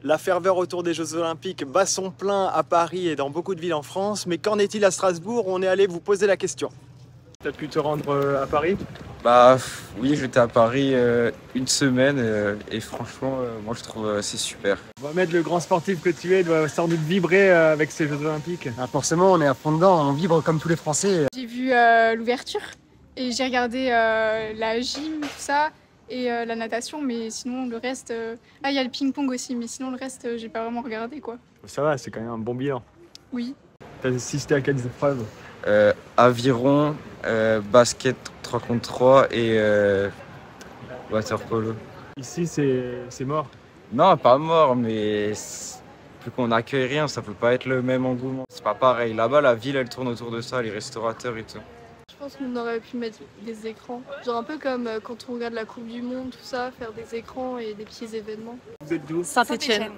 La ferveur autour des Jeux Olympiques bat son plein à Paris et dans beaucoup de villes en France, mais qu'en est-il à Strasbourg? On est allé vous poser la question. Tu as pu te rendre à Paris? Oui, j'étais à Paris une semaine et franchement, moi je trouve c'est super. Mohamed, le grand sportif que tu es, doit sans doute vibrer avec ces Jeux Olympiques. Ah, forcément, on est à fond dedans, on vibre comme tous les Français. J'ai vu l'ouverture et j'ai regardé la gym, tout ça, et la natation, mais sinon le reste... Ah, il y a le ping-pong aussi, mais sinon le reste, j'ai pas vraiment regardé, quoi. Ça va, c'est quand même un bon bilan. Oui. Tu as assisté à quelles épreuves? Aviron, basket 3 contre 3 et water polo. Ici, c'est mort. Non, pas mort, mais vu qu'on n'accueille rien, ça peut pas être le même engouement. C'est pas pareil. Là-bas, la ville, elle tourne autour de ça, les restaurateurs et tout. Je pense qu'on aurait pu mettre des écrans. Genre un peu comme quand on regarde la Coupe du Monde, tout ça, faire des écrans et des petits événements. Vous êtes d'où? Saint-Étienne.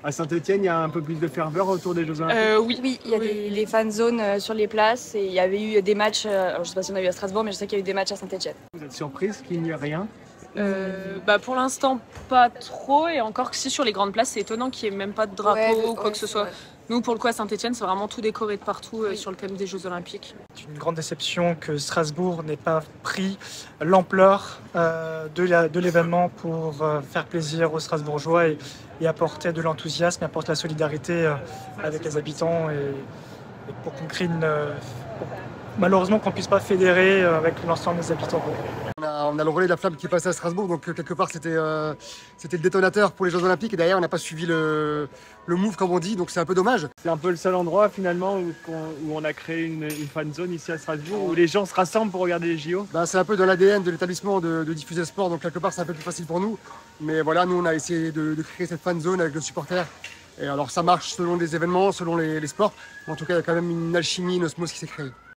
À Saint-Étienne, il y a un peu plus de ferveur autour des Jeux Olympiques? Oui, il y a les fan zones sur les places et il y avait eu des matchs, alors je sais pas si on a eu à Strasbourg, mais je sais qu'il y a eu des matchs à Saint-Étienne. Vous êtes surprise qu'il n'y ait rien? Pour l'instant, pas trop. Et encore que si sur les grandes places, c'est étonnant qu'il n'y ait même pas de drapeau ou quoi que ce soit. Ouais. Nous, pour le coup, à Saint-Étienne, c'est vraiment tout décoré de partout sur le thème des Jeux Olympiques. C'est une grande déception que Strasbourg n'ait pas pris l'ampleur de l'événement pour faire plaisir aux Strasbourgeois et apporter de l'enthousiasme, apporter la solidarité avec les habitants et pour qu'on crée malheureusement qu'on ne puisse pas fédérer avec l'ensemble des habitants. On a le relais de la flamme qui passait à Strasbourg, donc quelque part c'était le détonateur pour les Jeux Olympiques. Et derrière, on n'a pas suivi le move comme on dit, donc c'est un peu dommage. C'est un peu le seul endroit finalement où on a créé une fan zone ici à Strasbourg, où les gens se rassemblent pour regarder les JO. C'est un peu dans l'ADN de l'établissement de diffuser le sport, donc quelque part c'est un peu plus facile pour nous. Mais voilà, nous on a essayé de créer cette fan zone avec le supporter. Et alors ça marche selon les événements, selon les sports. Mais en tout cas, il y a quand même une alchimie, une osmose qui s'est créée.